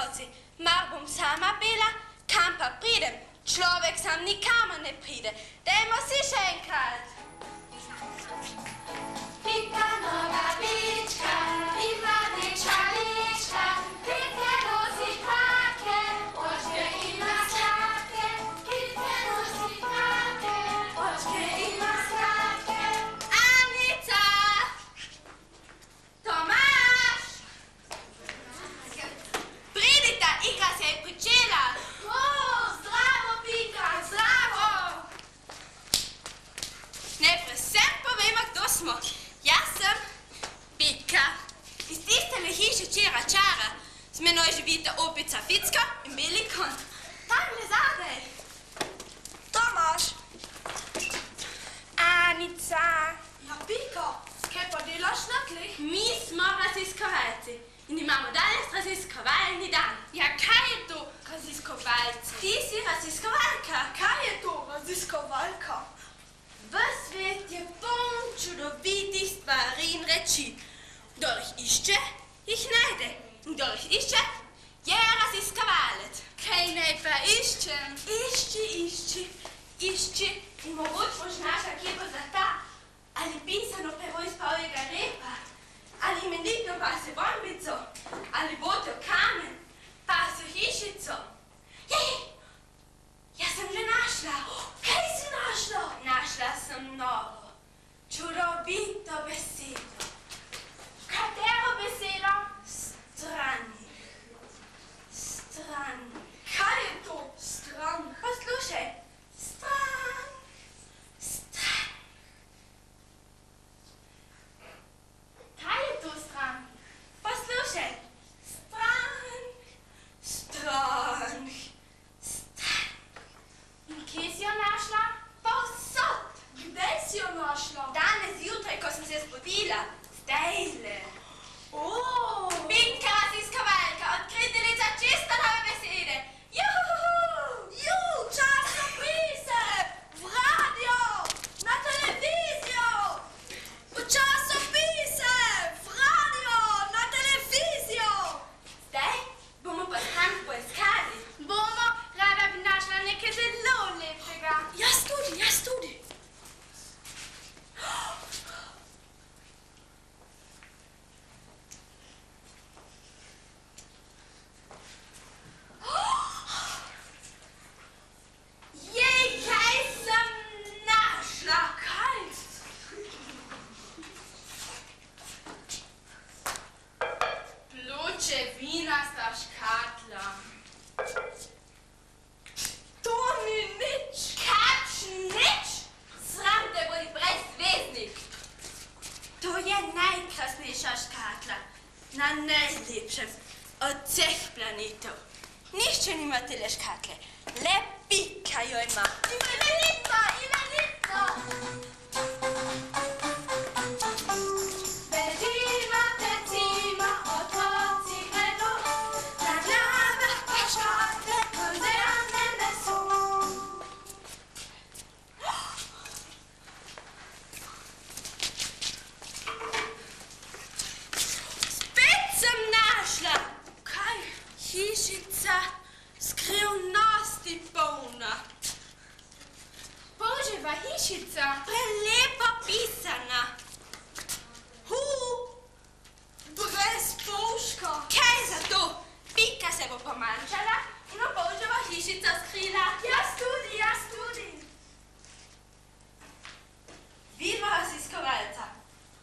otroci, mar bom sama bila, kam pa pridem, človek sam nikamor ne pride. Dajmo si še enkrat. Pika nogavička, ima neča lička, pitke nosi krake, očke ima sladke, pitke nosi krake, očke ima sladke. Anica! Tomaš! Pridita, igra se je pričela. Zdravo, Pika, zdravo! Najprej sem povema, kdo smo. Jaz sem Pika. Iz tistele hiše Čera Čara. Z menoj živita opica Ficka in beli kon. Tamle zadaj. Tomaš. Anica. Ja, Pika, kaj pa delaš na tleh? Mi smo raziskovalci in imamo danes raziskovalni dan. Ja, kaj je to raziskovalci? Ti si raziskovalka. Kaj je to raziskovalka? V svet je poln čudovitih stvari in reči. Kdor jih išče, jih najde. Kdor jih išče, je raziskovalec. Kaj naj pa iščem? Išči in mogoče boš našla kje bo zlata, ali pisano pero iz pavjega repa, ali imenitno pasjo bombico, ali botel kamen, pasjo hišico. Jej! Jaz sem že našla. Kaj si našla? Našla sem novo, čudovito besedo. Katero besedo? Strani. Kaj je to? Stran. Poslušaj. Stran. Kaj je to stran? Poslušaj. Stran. In kje si jo našla? Povsod. Kdaj si jo našla? Danes zjutraj, ko sem se zbudila. Zdajle. Pika raziskovalka, odkritelica čisto nove besede. Časopise! V radio! Na televizijo! Časopise! V radio! Na televizijo! Zdaj bomo pa stran poiskali. Bomo, rada bi našla nekaj zelo lepega. Jaz tudi. Jej, kaj sem našla? Kaj? Pločevinasta škatla. To ni nič. Kakšen nič? Sram te bodi brezveznik. To je najkrasnejša škatla na najlepšem od vseh planetov. Nišče nima tele škatle, le Pika jo ima. Imenitna! Bedima, tecima, otroci gredo, na glavah pa škatle, konzervne meso. Spet sem našla. Kaj? Hišica skrivnosti polna. Boževa hišica. Prelepo pisana. Brez polška. Kaj za to? Pika se bo pomanjšala in bo Boževa hišica skrila. Jaz tudi. Vidimo raziskovalca.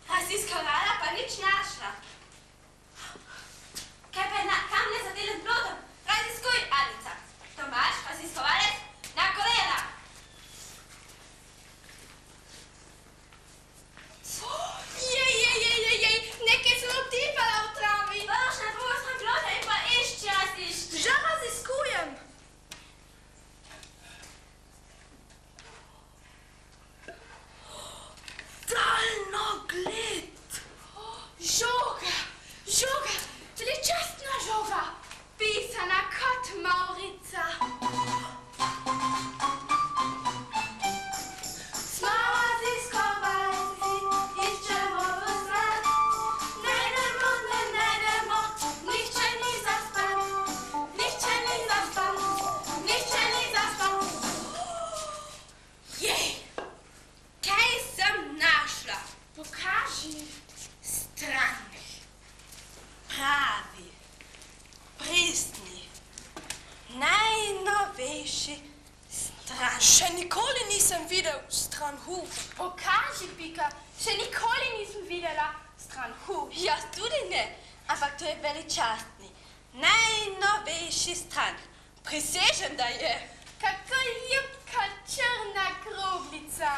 Raziskovala pa nič našla. Kaj pa je tamle za delet blodom? Raziskuj, Anica. Tomaš, raziskovalec, na kolena. Jej, nekaj sem utipala v travi. Boš na pol blode in pa išči. Že raziskujem. stran. Še nikoli nisem videl stran hub. Pokaži, Pika, še nikoli nisem videla stran hub. Jaz tudi ne, ampak to je veličastni. Najnovejši stran. Prisežem, da je. Kako ljubka črna kroglica.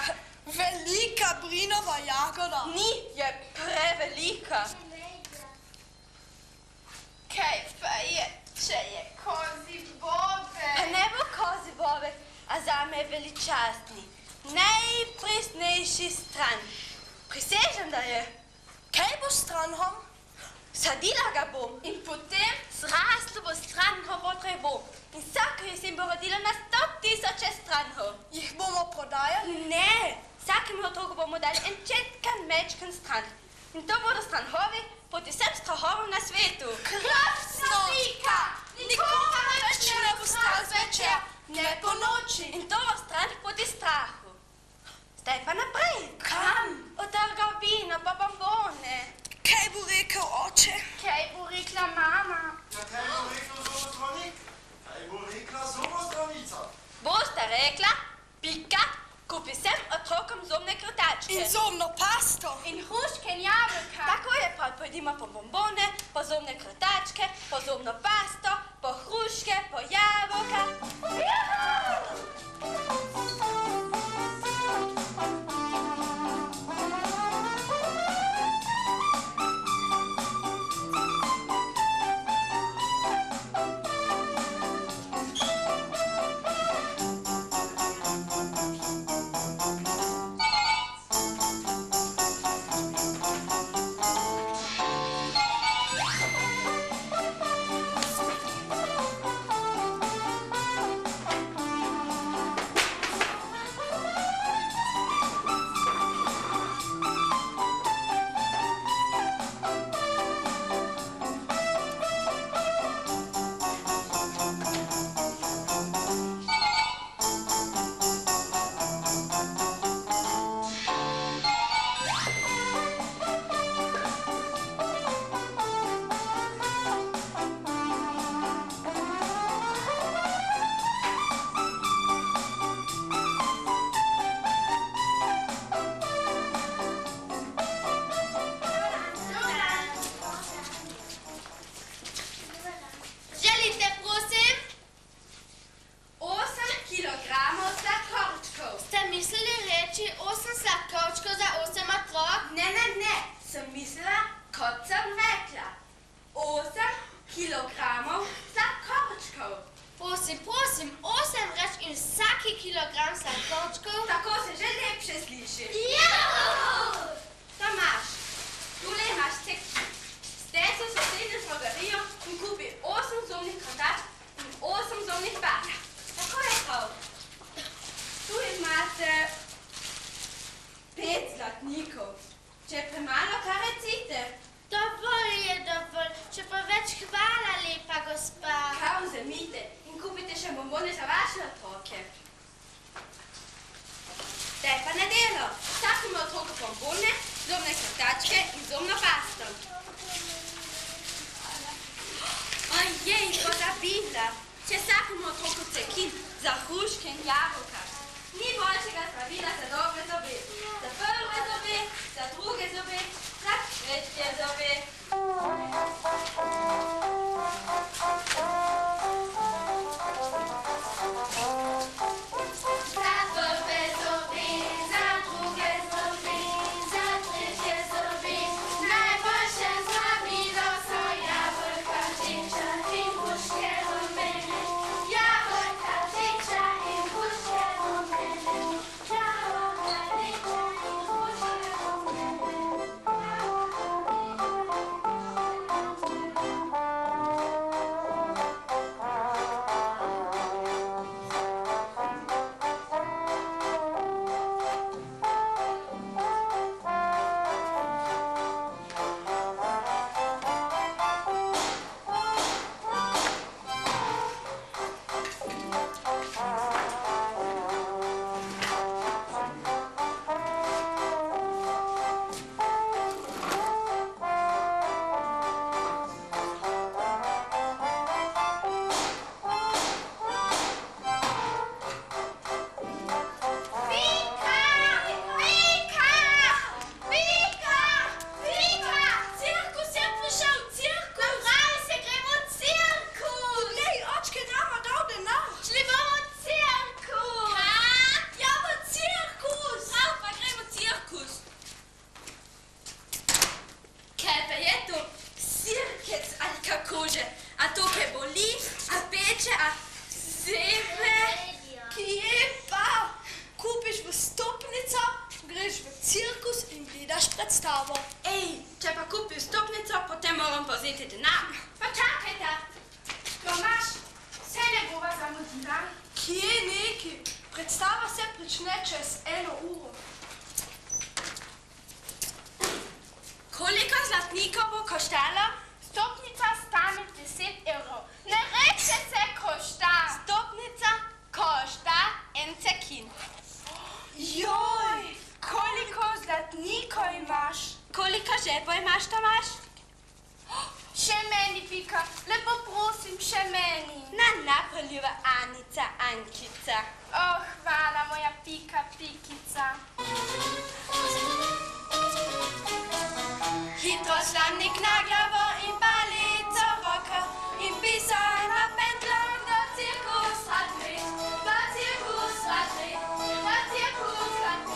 Velika brinova jagoda. Ni, je prevelika. Kaj pa je, če je kozi bobek? Pa ne bo kozi bobek, a zame je veličastni. Najpresnejši stran. Prisežem, da je. Kaj bo stranhom? Sadila ga bom. In potem? Zraslo bo stranhov po drevo. In vsako jesen bo rodilo na 100.000 stranhov. Jih bomo prodajali? Ne, vsakemu otroku bomo dali en četkan mečkan stran. In to bodo stranhovi proti vsem strahovom na svetu. Krasno! Pika! Nikoga več ne bo strah zvečer, ne po noči. In to bo stran proti strahu. Zdaj pa naprej. Kam? Od trgovino pa bombone. Kaj bo rekel oče? Kaj bo rekla mama? Ja, kaj bo rekel zobozdravnik? Kaj bo rekla zobozdravnica? Bosta rekla, Pika, kupi vsem otrokom zobne krtačke. In zobno pasto. In hruške in jabolka. Tako je, pa pojdimo po bombone, po zobne krtačke, po zobno pasto, po hruške, po jabolka. Prosim, 8 reč in vsaki kilogram sladkorčkov. Tako se že lepše sliši. Juhu! Tomaš, tule imaš cekci. Zdaj so sosednjo drogerijo in kupi 8 zobnih krtačk in 8 zobnih pasta. Tako je prav. Tu imate 5 zlatnikov. Če je premalo, kar recite. Dovolj je dovolj, če pa več hvala, lepa gospa. Kaj vzemite in kupite še bombone za vaše otroke. Zdaj pa na delo. Vsakemu otroku bombone, zobne krtačke in zobno pasto. Ojej, pozabila. Če vsakemu otroku cekin za hruške in jabolka. Ni boljšega zdravila za dobre zobe. Za prve zobe, za druge zobe, za tretje zobe. Predstava se prične čez 1 uro. Koliko zlatnikov bo koštalo? Stopnica stane 10 evrov. Ne reče se košta. Stopnica košta 1 cekin. Joj, koliko zlatnikov imaš? Koliko žepov imaš, Tomaž? Še meni, Pika, lepo prosim, še meni. Na, preljuba Anica, Ankica. Hvala, moja Pika, Pikica. Hitro slamnik na glavo in palico v roko in pisana pendla do cirkus Radrit, do cirkus Radrit, do cirkus Radrit.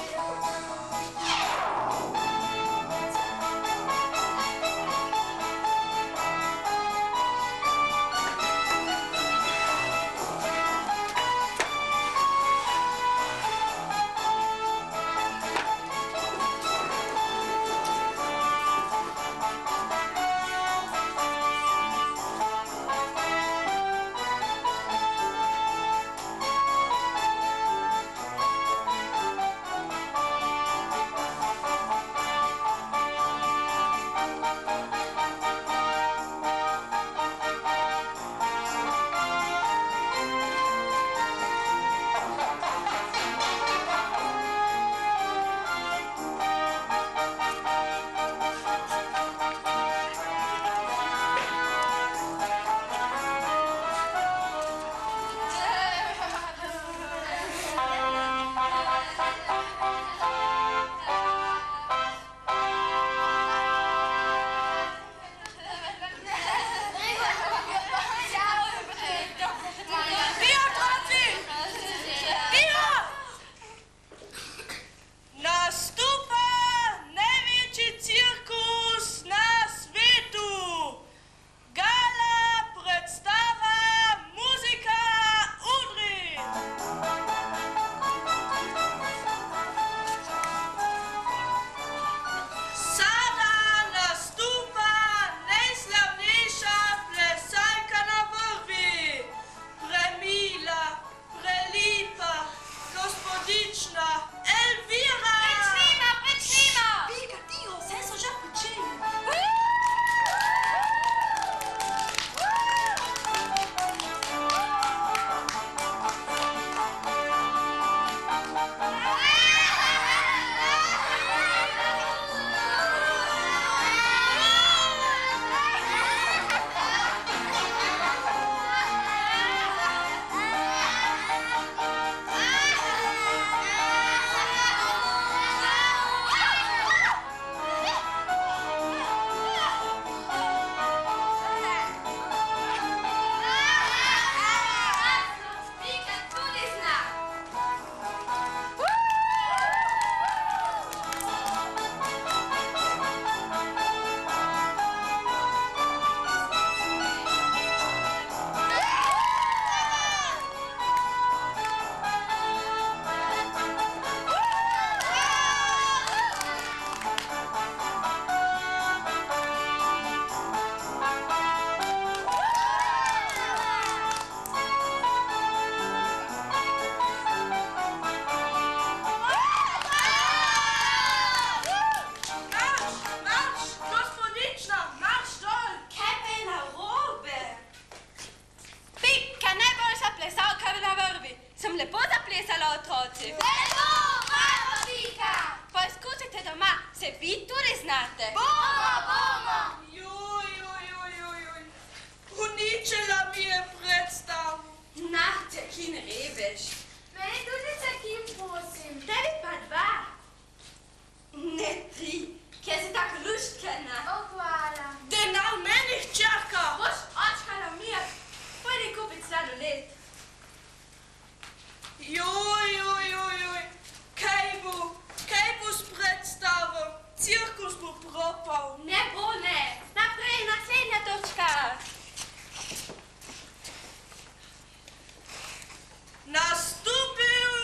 Nastúpil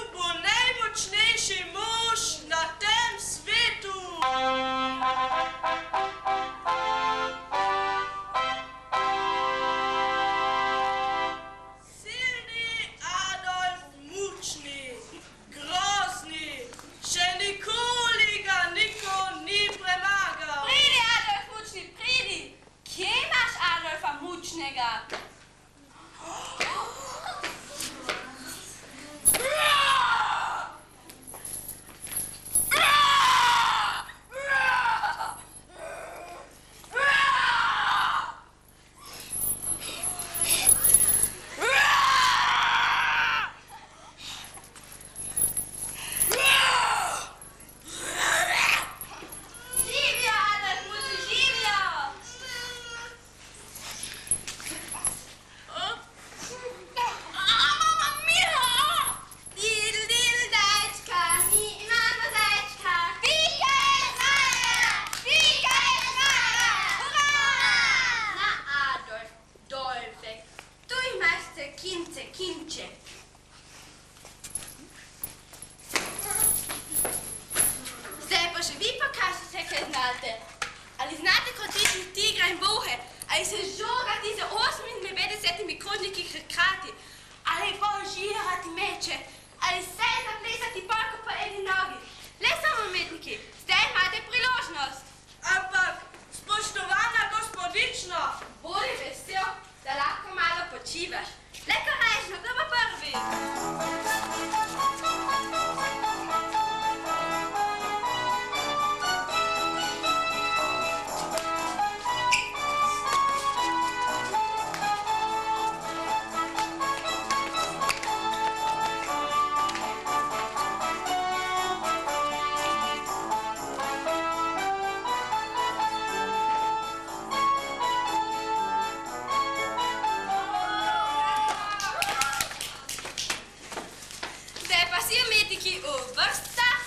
politiki v vrstah.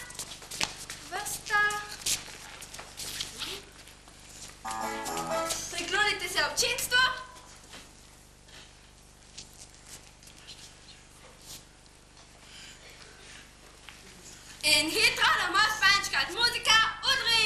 Priklonite se občinstvu. In hitro, da moš pančkati muzika, udri!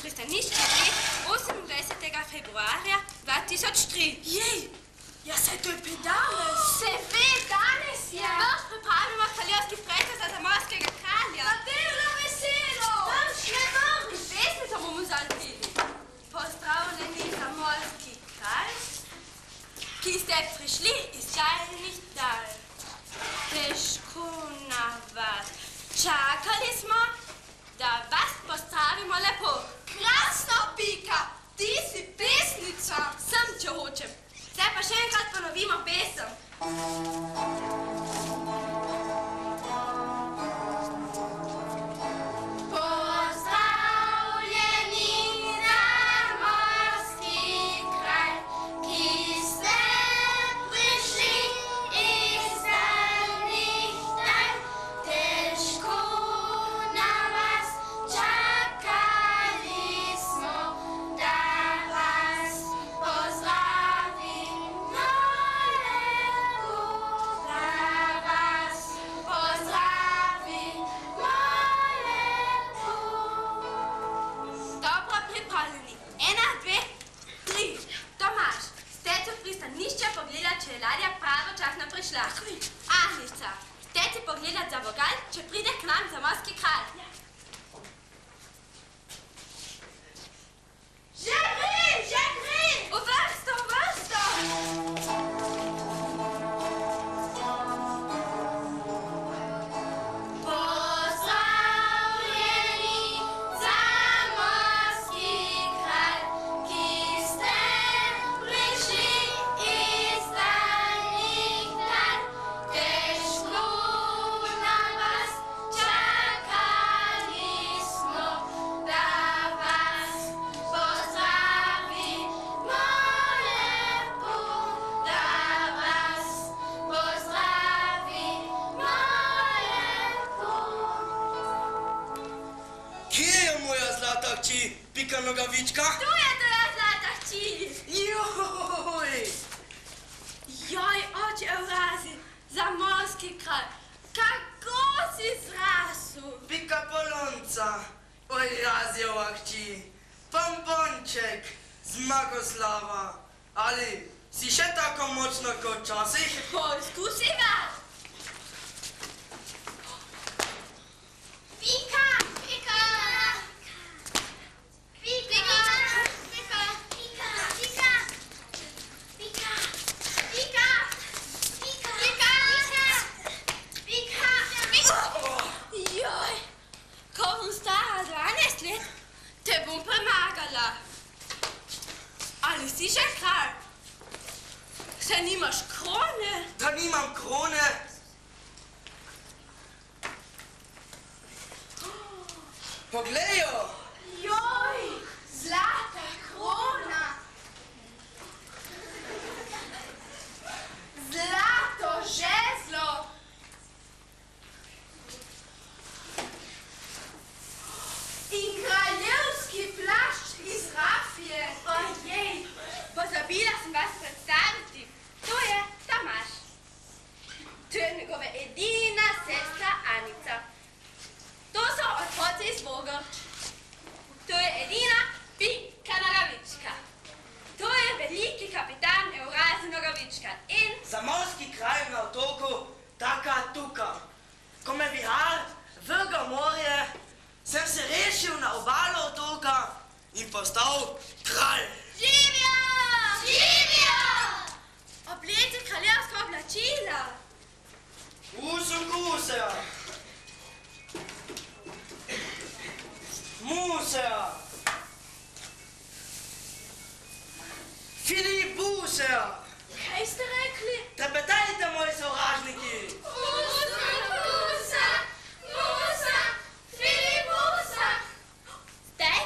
pristanišče 28. februarja 2003. Jej, ja saj to je danes. Seveda, danes je. Noč pripravimo kraljevski pretezat za morskega kralja. Katero veselo. Tam še vrh. Pesmico bomo zalpili. Pozdravljeni. ki ste prišli iz daljnih dal. Težko na vas. Čakali smo, da vas postavimo lepo. Krasna, Pika, ti si pesnica. Sem, če hočem. Zdaj pa še enkrat ponovimo pesem. Ahlica, dajte pogledat za vogal, če pride k nam zamorski kralj. Že gre! V vrsto, v vrsto! Pika Nogavička? Tu je tvoja zlata hči! Joj! Joj, oče Eurazi, zamorski kralj, kako si zrasel! Pika Polonca, Eurazijeva hči, Pombonček, Zmagoslava. Ali si še tako močno kot včasih? Poskusiva! Pika! Pika! Pika! Pika! Pika! Pika! Pika! Pika! Pika! Pika! Pika! Joj, ko bom stara 12 let, te bom premagala. Ali si še kralj? Se nimaš krone? Da nimam krone? Poglej jo! Joj, zlata krona. Zlato žezlo. In kraljevski plašč iz rafije. Ojej, pozabila sem vas predstaviti. To je Tomaž. To je njegova edina sestra Anica. To so otroci iz Vogrč. To je edina Pika Nogavička. To je veliki kapitan Eurazi Nogavička in... Zamorski kralj na otoku Taka Tuka. Ko me vihar vrgal morje, sem se rešil na obalo otoka in postal kralj. Živijo! Živijo! Obleci kraljevska oblačila. Musea. Musea. Filibusea. Kaj ste rekli? Trepetajte, moji sovražniki. Musa! Musa! Filibusa! Zdaj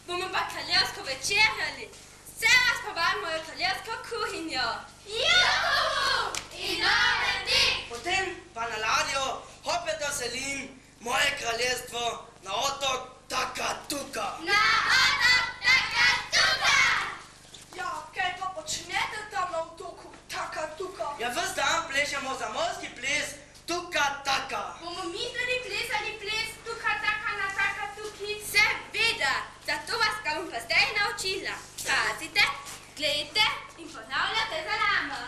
bomo pa kraljevsko večerjali. Vse vas povabimo v kraljevsko kuhinjo. Juhu! In nove dni! Potem pa na ladjo opet doselim moje kraljestvo na otok Taka Tuka. Na otok Taka Tuka! Ja, kaj pa počnete tam na otoku Taka Tuka? Ja, ves dan plešemo zamorski ples Tuka Taka. Bomo mi tudi plesali ples Tuka Taka na Taka Tuki? Seveda, zato vas ga bom pa zdaj naučila. Pazite, gledajte in ponavljate za nama.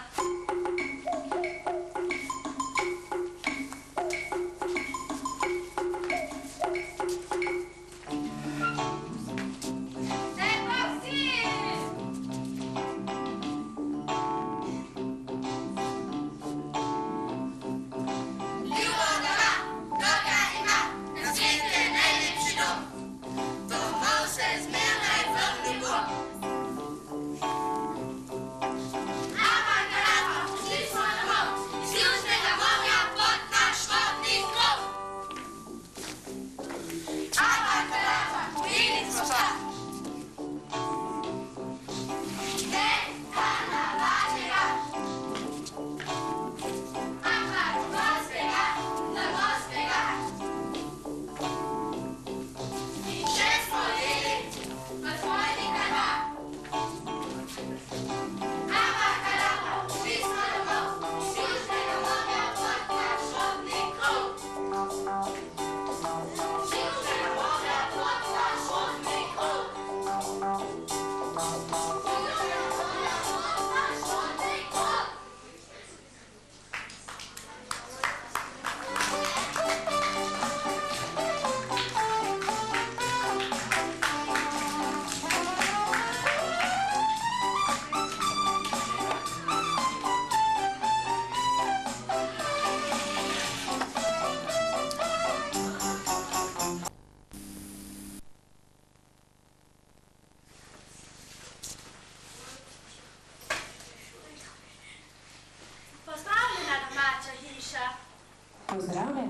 Zdaj pa vsi!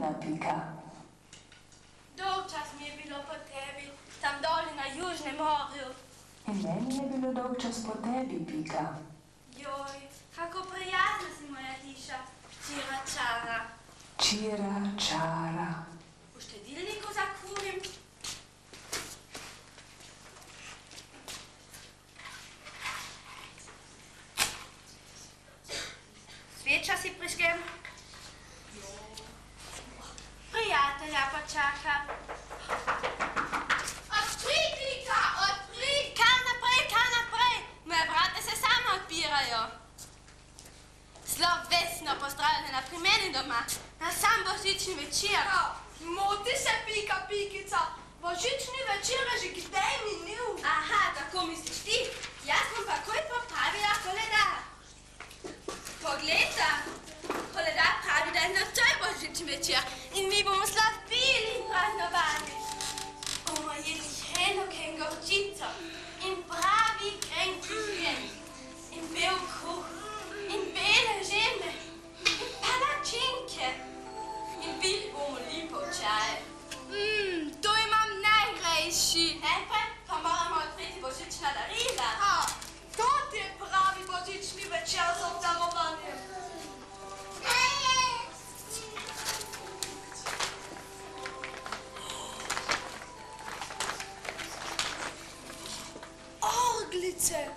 Polna Pika. Dolg čas mi je bilo po tebi, tam dole na Južnem morju. In meni je bilo dolg čas po tebi, Pika. Joj, kako prijazna si moja hiša, čira čara. Čira čara. V štedilniku zakurim. Sveča si prižgem. Prijatelja počakam. Odpri, Pika, odpri! Kar naprej, moje vrata se sama odpirajo. Slovesno pozdravljena pri meni doma, na sam božični večer. Moti se, Pika, Pikica, božični večer je že kdaj minil. Aha, tako misliš ti? Jaz bom takoj popravila koledar. Poglejta, koledar pravi, da je nocoj božični večer in mi bomo slavili in praznovali. Bomo jeli hrenovke in gorčico in pravi grenki žen in bel kruh in bele žeme in palačinke in pili bomo lipov čaj. To imam najrajši. Najprej pa moramo odpreti božična darila. To ti je pravi božični večer z obdarovanjem. Orglice.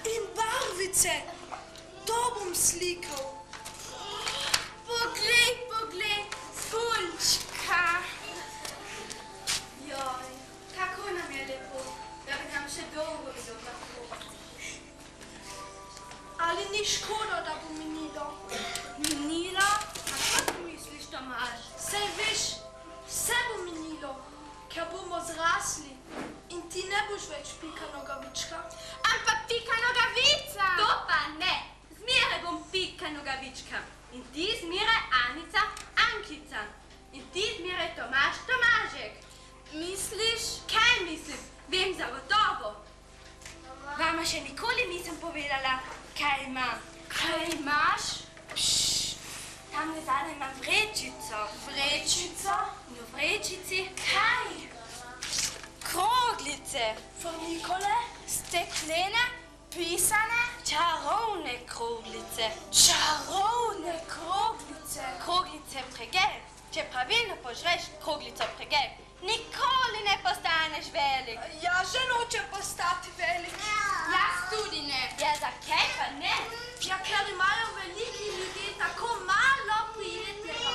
In barvice. To bom slikal. Poglej, spunčka. Joj, kako nam je lepo, da bi nam še dolgo bilo tako. Ali ni škoda, da bo minilo? Minilo? Kako ti misliš, Tomaž? Saj veš, vse bo minilo, ker bomo zrasli in ti ne boš več Pika Nogavička. Ampak Pika Nogavica! To pa ne! Zmeraj bom Pika Nogavička. In ti zmeraj Anica Ankica. In ti zmeraj Tomaž Tomažek. Misliš? Kaj mislim? Vem zagotovo. Vama še nikoli nisem povedala, kaj imam. Kaj imaš? Tam zadaj imam vrečico. Vrečico? In v vrečici kaj? Kroglice. Fornikole? Steklene, pisane, čarovne kroglice. Čarovne kroglice. Kroglice pregel. Če pravilno požreš kroglico pregel, nikoli ne postaneš velik. Ja že nočem postati velik. Jaz tudi ne. Ja, zakaj pa ne? Ja, ker imajo veliki ljudje tako malo prijetnega.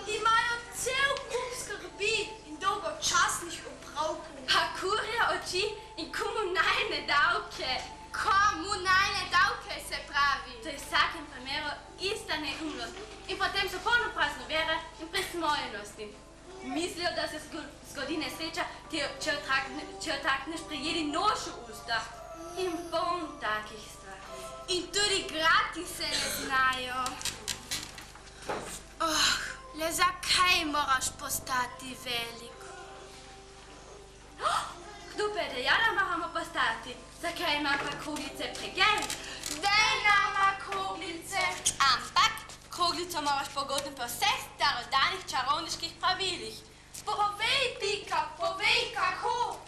Imajo cel kup skrbi in dolgočasnih opravkov. Pa kurje oči in komunalne davke. Komunalne davke se pravi. To je v vsakem primeru ista neumnost. In potem so polno praznovere in presmojenosti. Mislijo, da se zgodi nesreča, če otakneš prijeli nož v usta. In poln takih stvari. In tudi grati se ne znajo. Le zakaj moraš postati velik? Kdo pa je dejal, da moramo postati? Zakaj imam pa kroglice pregel? Daj nama kroglice! Ampak kroglico moraš pogoditi po vseh starodanih čarovniških pravilih. Povej, Pika, povej, kako?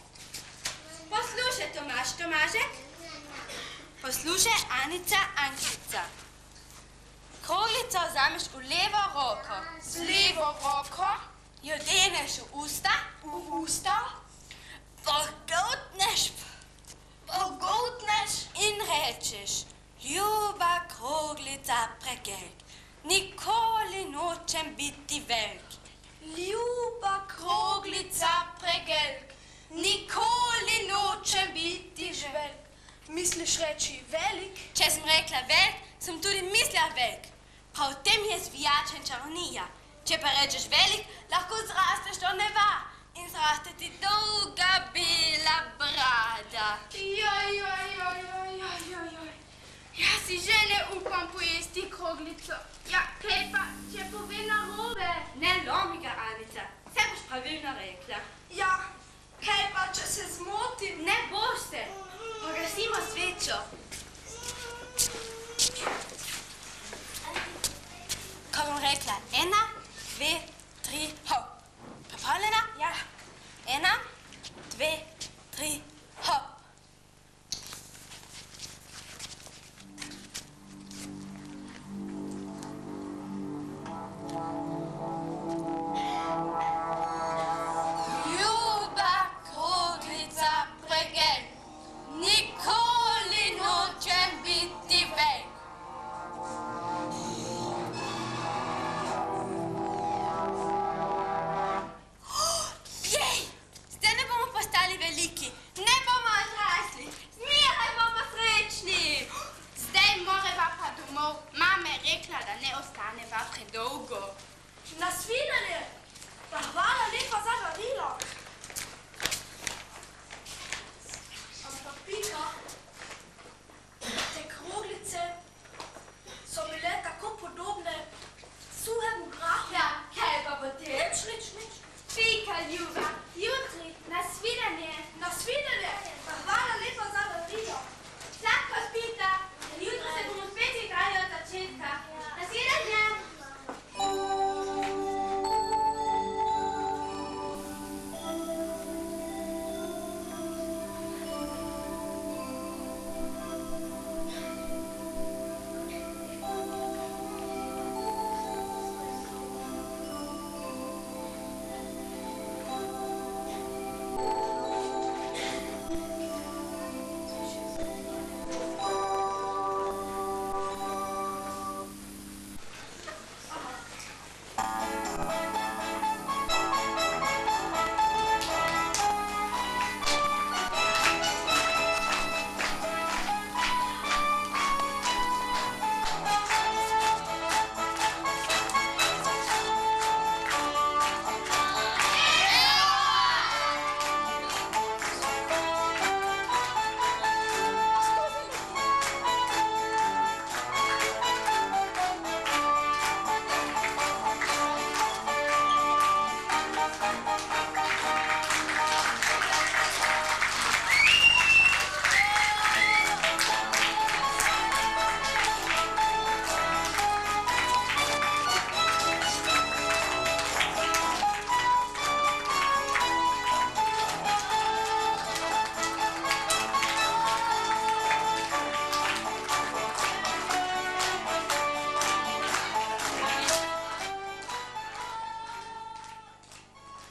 Poslušaj, Tomažek. Poslušaj, Anica Ankica. Kroglico vzameš v levo roko. Z levo roko? Jo deneš v usta. V usta? Pogoltneš in rečeš: Ljuba kroglica pregel, nikoli nočem biti velik. Ljuba kroglica pregelk, nikoli nočem biti velik. Misliš reči velik? Če sem rekla velik, sem tudi mislila velik. Prav v tem je zvijača in čarovnija. Če pa rečeš velik, lahko zrasteš do neba in zraste ti dolga bela brada. Joj. Jaz si že ne upam pojesti kroglico. Ja, kaj pa, če pove narobe? Ne lomi ga, Anica. Vse boš pravilno rekla. Ja, kaj pa, če se zmotim? Ne boš se. dolgo. Nasvidenje! Pa hvala lepa za darilo. Ampak Pika, te kroglice so bile tako podobne suhemu grahu. Ja, kaj pa potem? Nič. Pika ljuba,